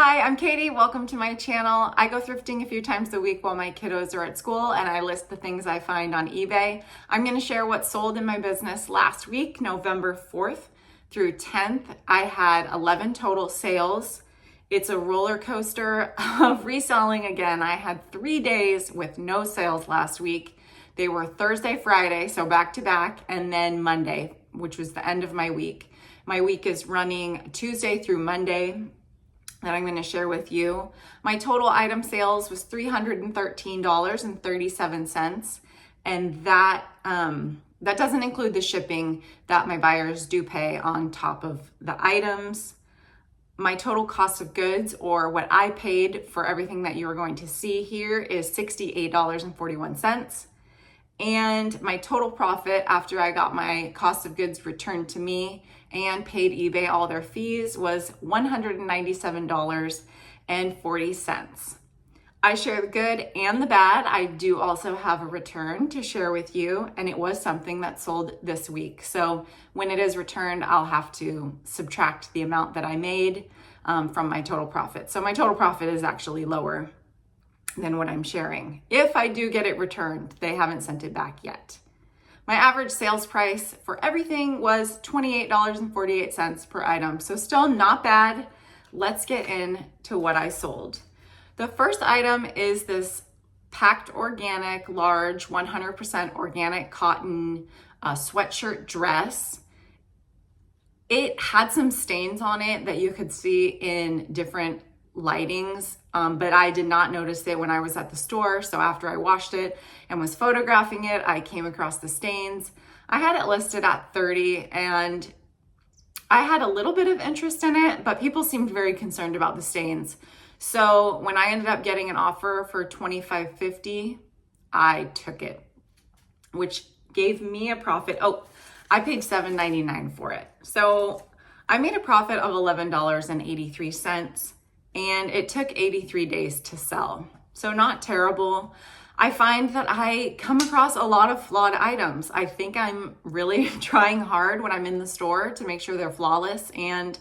Hi, I'm Katie. Welcome to my channel. I go thrifting a few times a week while my kiddos are at school, and I list the things I find on eBay. I'm going to share what sold in my business last week, November 4th through 10th. I had 11 total sales. It's a roller coaster of reselling again. I had 3 days with no sales last week. They were Thursday, Friday, so back to back, and then Monday, which was the end of my week. My week is running Tuesday through Monday that I'm going to share with you. My total item sales was $313.37, and that doesn't include the shipping that my buyers do pay on top of the items. My total cost of goods, or what I paid for everything that you are going to see here, is $68.41. And my total profit after I got my cost of goods returned to me and paid eBay all their fees was $197.40. I share the good and the bad. I do also have a return to share with you, and it was something that sold this week. So when it is returned, I'll have to subtract the amount that I made from my total profit. So my total profit is actually lower than what I'm sharing. If I do get it returned, they haven't sent it back yet. My average sales price for everything was $28.48 per item. So still not bad. Let's get into what I sold. The first item is this packed organic, large, 100% organic cotton sweatshirt dress. It had some stains on it that you could see in different lightings, but I did not notice it when I was at the store. So after I washed it and was photographing it, I came across the stains. I had it listed at $30, and I had a little bit of interest in it, but people seemed very concerned about the stains. So when I ended up getting an offer for $25.50, I took it, which gave me a profit. Oh, I paid $7.99 for it. So I made a profit of $11.83. And it took 83 days to sell. So not terrible. I find that I come across a lot of flawed items. I think I'm really trying hard when I'm in the store to make sure they're flawless. And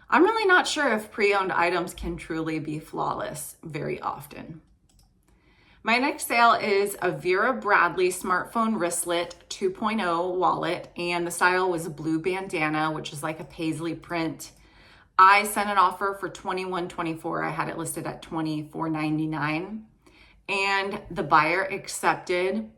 I'm really not sure if pre-owned items can truly be flawless very often. My next sale is a Vera Bradley smartphone wristlet 2.0 wallet. And the style was a blue bandana, which is like a paisley print. I sent an offer for $21.24. I had it listed at $24.99, and the buyer accepted.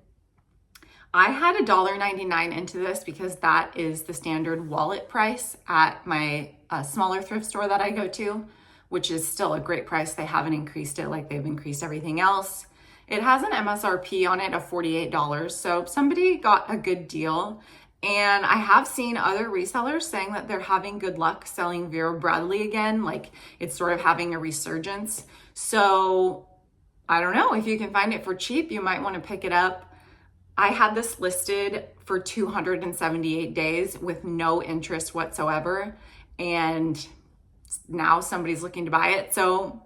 I had $1.99 into this because that is the standard wallet price at my smaller thrift store that I go to, which is still a great price. They haven't increased it like they've increased everything else. It has an MSRP on it of $48, so somebody got a good deal. And I have seen other resellers saying that they're having good luck selling Vera Bradley again, like it's sort of having a resurgence. So I don't know, if you can find it for cheap, you might want to pick it up. I had this listed for 278 days with no interest whatsoever, and now somebody's looking to buy it. So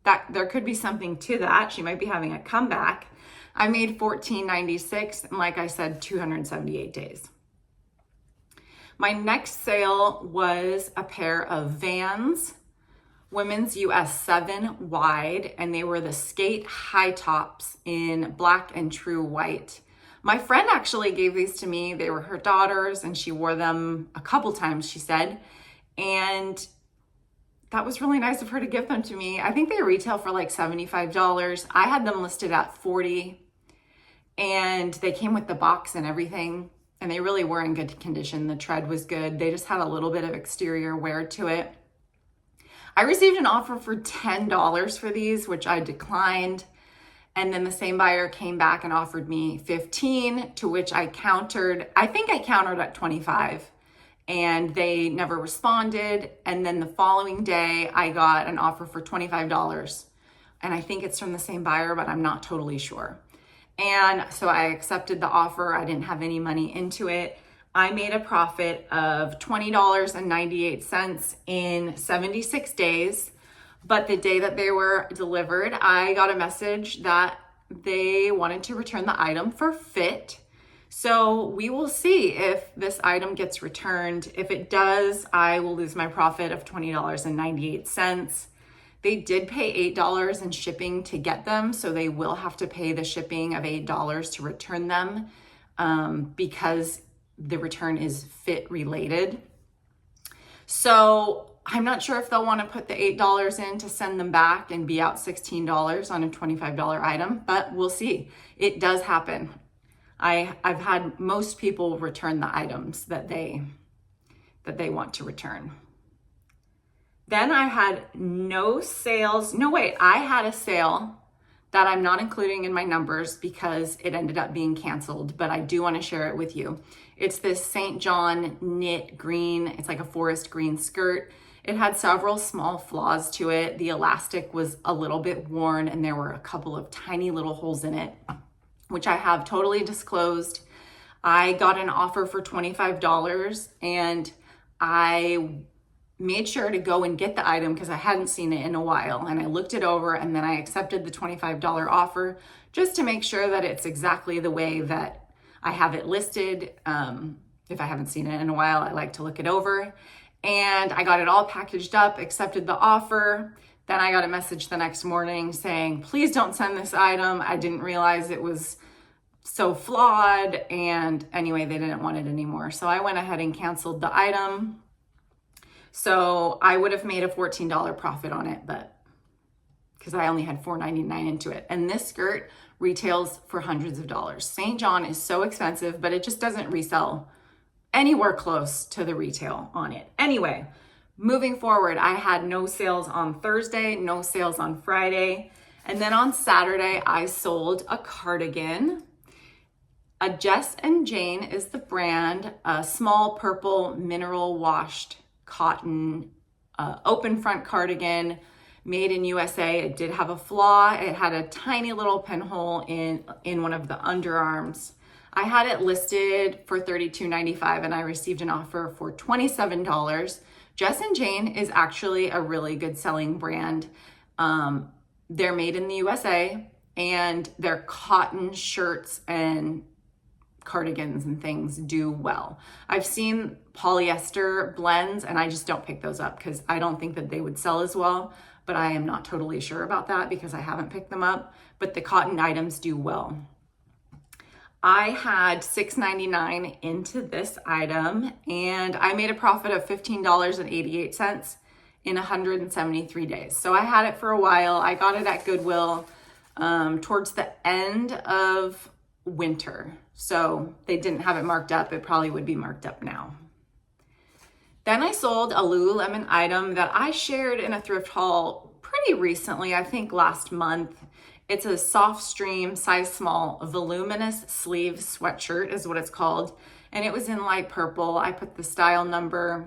that there could be something to that. She might be having a comeback. I made $14.96, and like I said, 278 days. My next sale was a pair of Vans, women's US 7 wide, and they were the skate high tops in black and true white. My friend actually gave these to me. They were her daughter's, and she wore them a couple times, she said. And that was really nice of her to give them to me. I think they retail for like $75. I had them listed at $40, and they came with the box and everything. And they really were in good condition. The tread was good. They just had a little bit of exterior wear to it. I received an offer for $10 for these, which I declined. And then the same buyer came back and offered me $15, to which I countered. I think I countered at $25, and they never responded. And then the following day, I got an offer for $25. And I think it's from the same buyer, but I'm not totally sure. And so I accepted the offer. I didn't have any money into it. I made a profit of $20.98 in 76 days. But the day that they were delivered, I got a message that they wanted to return the item for fit. So we will see if this item gets returned. If it does, I will lose my profit of $20.98. They did pay $8 in shipping to get them, so they will have to pay the shipping of $8 to return them because the return is fit related. So I'm not sure if they'll want to put the $8 in to send them back and be out $16 on a $25 item, but we'll see. It does happen. I've had most people return the items that they want to return. Then I had no sales. No, wait, I had a sale that I'm not including in my numbers because it ended up being canceled, but I do want to share it with you. It's this St. John knit green. It's like a forest green skirt. It had several small flaws to it. The elastic was a little bit worn and there were a couple of tiny little holes in it, which I have totally disclosed. I got an offer for $25 and I made sure to go and get the item because I hadn't seen it in a while, and I looked it over and then I accepted the $25 offer just to make sure that it's exactly the way that I have it listed. If I haven't seen it in a while, I like to look it over, and I got it all packaged up, accepted the offer. Then I got a message the next morning saying, please don't send this item. I didn't realize it was so flawed, and anyway, they didn't want it anymore. So I went ahead and canceled the item. So I would have made a $14 profit on it, but because I only had $4.99 into it. And this skirt retails for hundreds of dollars. St. John is so expensive, but it just doesn't resell anywhere close to the retail on it. Anyway, moving forward, I had no sales on Thursday, no sales on Friday. And then on Saturday, I sold a cardigan. A Jess and Jane is the brand, a small purple mineral washed cotton open front cardigan made in USA. It did have a flaw. It had a tiny little pinhole in one of the underarms. I had it listed for $32.95 and I received an offer for $27. Jess and Jane is actually a really good selling brand. They're made in the USA and their cotton shirts and cardigans and things do well. I've seen polyester blends and I just don't pick those up because I don't think that they would sell as well, but I am not totally sure about that because I haven't picked them up, but the cotton items do well. I had $6.99 into this item and I made a profit of $15.88 in 173 days. So I had it for a while. I got it at Goodwill towards the end of winter. So they didn't have it marked up. It probably would be marked up now. Then I sold a Lululemon item that I shared in a thrift haul pretty recently, I think last month. It's a soft stream, size small, voluminous sleeve sweatshirt is what it's called. And it was in light purple. I put the style number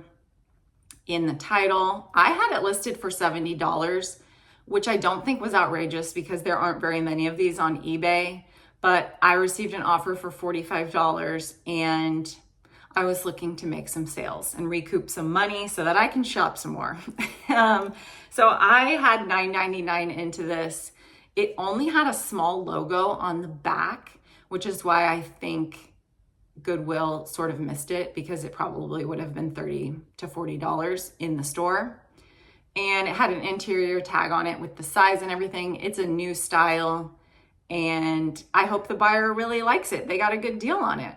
in the title. I had it listed for $70, which I don't think was outrageous because there aren't very many of these on eBay. But I received an offer for $45 and I was looking to make some sales and recoup some money so that I can shop some more. So I had $9.99 into this. It only had a small logo on the back, which is why I think Goodwill sort of missed it because it probably would have been $30 to $40 in the store. And it had an interior tag on it with the size and everything. It's a new style. And I hope the buyer really likes it. They got a good deal on it.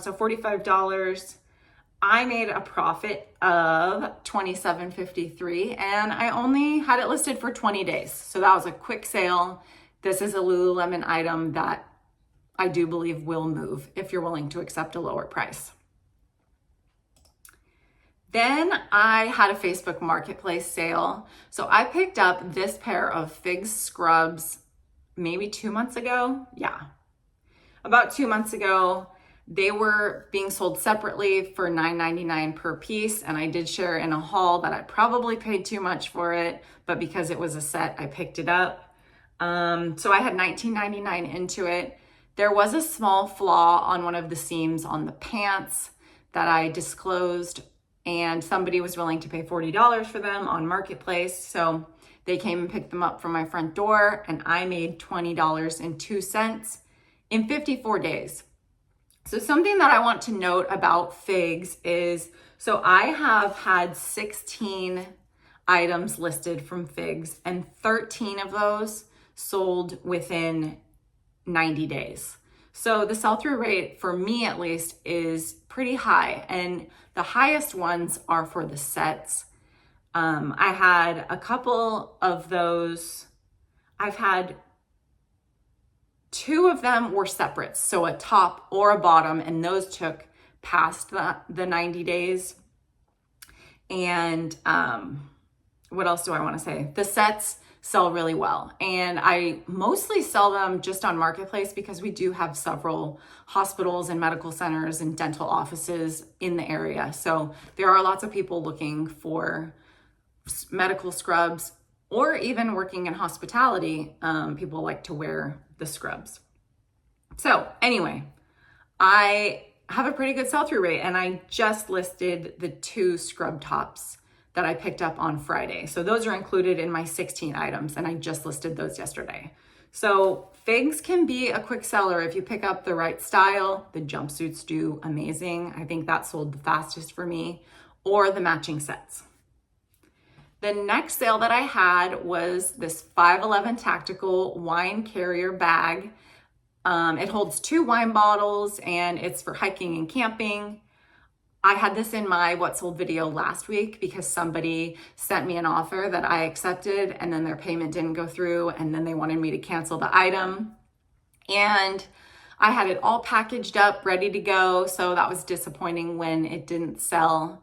So $45. I made a profit of $27.53 and I only had it listed for 20 days. So that was a quick sale. This is a Lululemon item that I do believe will move if you're willing to accept a lower price. Then I had a Facebook Marketplace sale. So I picked up this pair of Figs scrubs maybe 2 months ago. Yeah, about 2 months ago. They were being sold separately for $9.99 per piece. And I did share in a haul that I probably paid too much for it, but because it was a set, I picked it up. So I had $19.99 into it. There was a small flaw on one of the seams on the pants that I disclosed, and somebody was willing to pay $40 for them on Marketplace. So they came and picked them up from my front door and I made $20.02 in 54 days. So something that I want to note about Figs is, so I have had 16 items listed from Figs, and 13 of those sold within 90 days. So the sell-through rate, for me at least, is pretty high, and the highest ones are for the sets. I had a couple of those. I've had 2 of them were separate, so a top or a bottom, and those took past the 90 days. And what else do I want to say? The sets sell really well, and I mostly sell them just on Marketplace because we do have several hospitals and medical centers and dental offices in the area. So there are lots of people looking for medical scrubs, or even working in hospitality. People like to wear the scrubs. So anyway, I have a pretty good sell-through rate, and I just listed the 2 scrub tops that I picked up on Friday. So those are included in my 16 items, and I just listed those yesterday. So Figs can be a quick seller if you pick up the right style. The jumpsuits do amazing. I think that sold the fastest for me, or the matching sets. The next sale that I had was this 511 Tactical wine carrier bag. It holds 2 wine bottles, and it's for hiking and camping. I had this in my what sold video last week because somebody sent me an offer that I accepted, and then their payment didn't go through, and then they wanted me to cancel the item. And I had it all packaged up, ready to go, so that was disappointing when it didn't sell.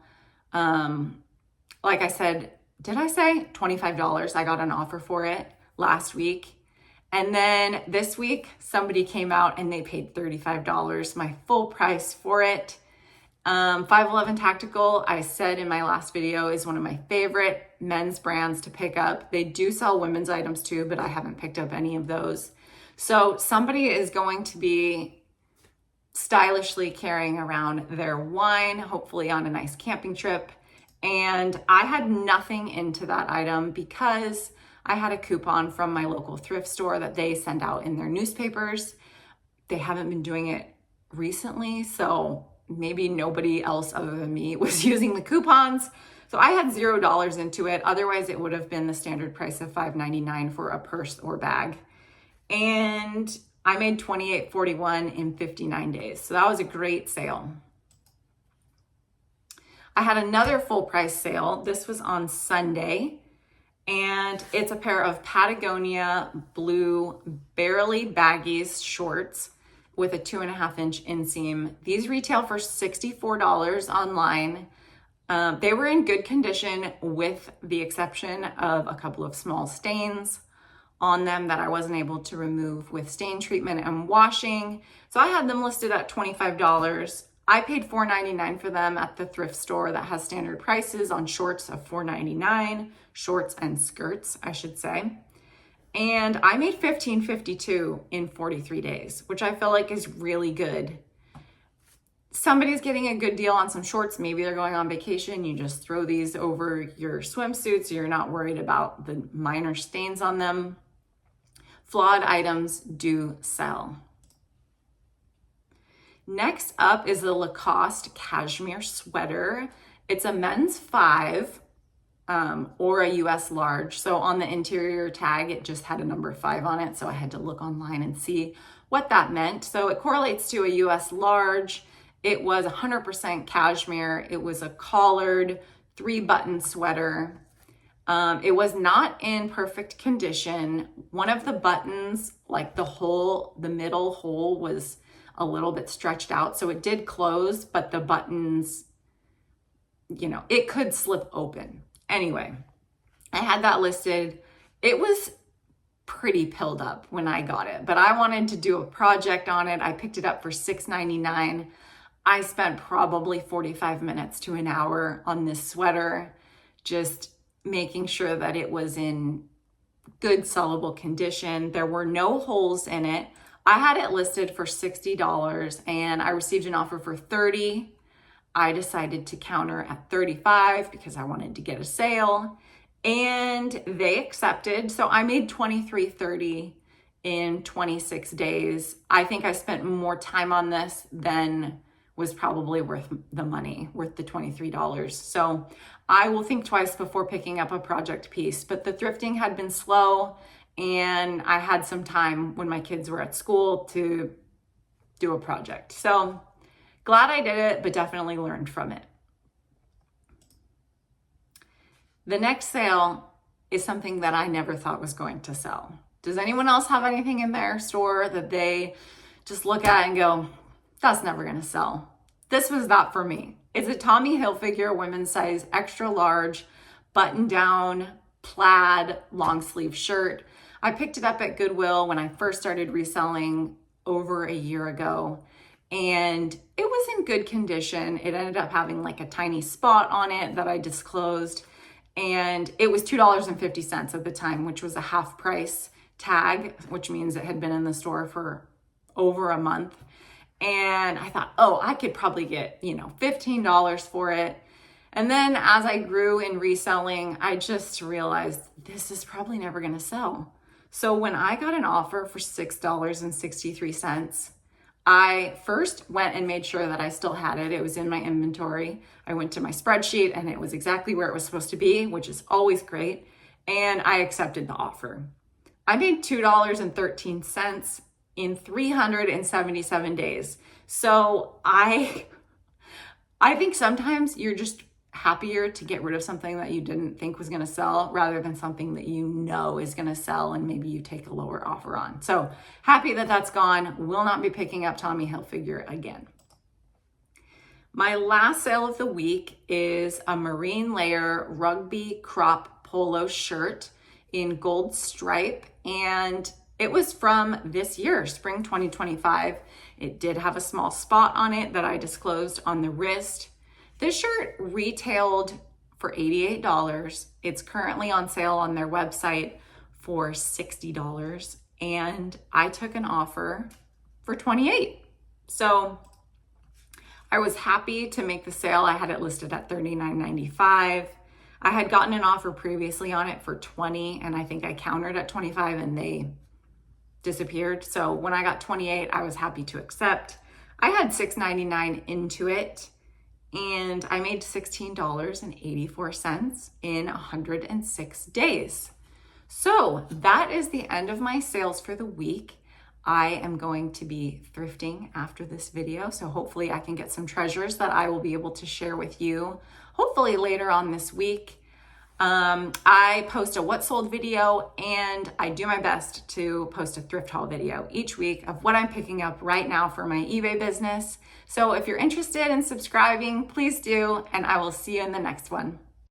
Like I said, did I say $25? I got an offer for it last week. And then this week, somebody came out and they paid $35, my full price for it. 511 Tactical, I said in my last video, is one of my favorite men's brands to pick up. They do sell women's items too, but I haven't picked up any of those. So somebody is going to be stylishly carrying around their wine, hopefully on a nice camping trip. And I had nothing into that item because I had a coupon from my local thrift store that they send out in their newspapers. They haven't been doing it recently, so maybe nobody else other than me was using the coupons. So I had $0 into it. Otherwise, it would have been the standard price of $5.99 for a purse or bag. And I made $28.41 in 59 days. So that was a great sale. I had another full price sale. This was on Sunday, and it's a pair of Patagonia blue barely baggies shorts with a 2.5-inch inseam. These retail for $64 online. They were in good condition with the exception of a couple of small stains on them that I wasn't able to remove with stain treatment and washing. So I had them listed at $25. I paid $4.99 for them at the thrift store that has standard prices on shorts of $4.99, shorts and skirts, I should say. And I made $15.52 in 43 days, which I feel like is really good. Somebody's getting a good deal on some shorts. Maybe they're going on vacation. You just throw these over your swimsuits. You're not worried about the minor stains on them. Flawed items do sell. Next up is the Lacoste cashmere sweater. It's a men's 5 or a US large. So on the interior tag, it just had a number 5 on it. So I had to look online and see what that meant. So it correlates to a US large. It was 100% cashmere. It was a collared 3-button sweater. It was not in perfect condition. One of the buttons, like the middle hole was a little bit stretched out. So it did close, but the buttons, it could slip open. Anyway, I had that listed. It was pretty pilled up when I got it, but I wanted to do a project on it. I picked it up for $6.99. I spent probably 45 minutes to an hour on this sweater, just making sure that it was in good sellable condition. There were no holes in it. I had it listed for $60 and I received an offer for $30. I decided to counter at $35 because I wanted to get a sale, and they accepted. So I made $23.30 in 26 days. I think I spent more time on this than was probably worth the money, worth the $23. So I will think twice before picking up a project piece, but the thrifting had been slow and I had some time when my kids were at school to do a project. So glad I did it, but definitely learned from it. The next sale is something that I never thought was going to sell. Does anyone else have anything in their store that they just look at and go, that's never gonna sell? This was that for me. It's a Tommy Hilfiger women's size extra large button down plaid long sleeve shirt. I picked it up at Goodwill when I first started reselling over a year ago, and it was in good condition. It ended up having like a tiny spot on it that I disclosed, and it was $2.50 at the time, which was a half price tag, which means it had been in the store for over a month. And I thought, oh, I could probably get, $15 for it. And then as I grew in reselling, I just realized this is probably never going to sell. So when I got an offer for $6.63, I first went and made sure that I still had it. It was in my inventory. I went to my spreadsheet and it was exactly where it was supposed to be, which is always great. And I accepted the offer. I made $2.13 in 377 days. So I think sometimes you're just happier to get rid of something that you didn't think was going to sell rather than something that you know is going to sell and maybe you take a lower offer on. So happy that that's gone. Will not be picking up Tommy Hilfiger again. My last sale of the week is a marine layer rugby crop polo shirt in gold stripe, and it was from this year, spring 2025. It did have a small spot on it that I disclosed on the wrist. This shirt retailed for $88. It's currently on sale on their website for $60, and I took an offer for $28. So I was happy to make the sale. I had it listed at $39.95. I had gotten an offer previously on it for $20, and I think I countered at $25 and they disappeared. So when I got $28, I was happy to accept. I had $6.99 into it, and I made $16.84 in 106 days. So that is the end of my sales for the week. I am going to be thrifting after this video, so hopefully I can get some treasures that I will be able to share with you, hopefully later on this week. I post a what sold video, and I do my best to post a thrift haul video each week of what I'm picking up right now for my eBay business. So if you're interested in subscribing, please do, and I will see you in the next one.